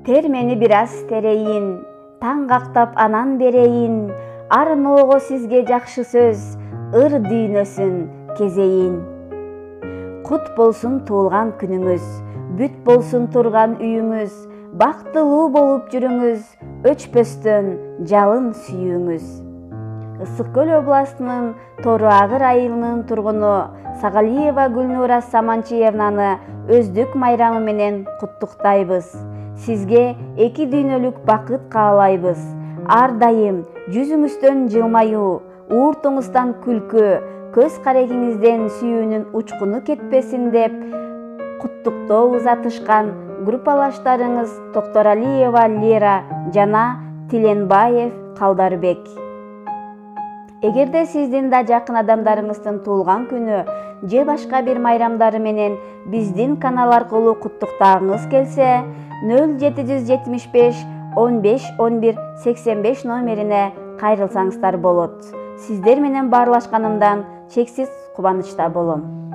Термени бираз терейин, таң кактап анан берейин, арноого сизге жакшы сөз, ыр дүйнөсүн кезейин. Кут болсун туулган күнүңүз, бүт болсун турган үйүңүз, бактылуу болуп жүрүңүз, өчпөстөн жалын сүйүүңүз. Ысык Көл областынын Тору Агыр айылынын тургуну Сагалиева Гүлнура Саманчиевнаны өздүк майрамы менен куттуктайбыз. Сизге эки дүйнөлүк бакыт каалайбыз. Ар дайым жүзүңүздөн жылмаюу, ууртуңуздан күлкү, көз карегиңизден сүйүүнүн учкуну кетпесин деп куттуктоо узатышкан группалаштарыңыз Токторалиева Лера жана Тиленбаев Калдарбек. Эгерде сиздин да жакын адамдарыңыздын туулган күнү же башка бир майрамдары менен биздин канал аркылуу куттуктагыңыз келсе, 0775 15 11 85 номерине кайрылсаңыздар болот. Сиздер менен баарлашканымдан чексиз кубанычта болом.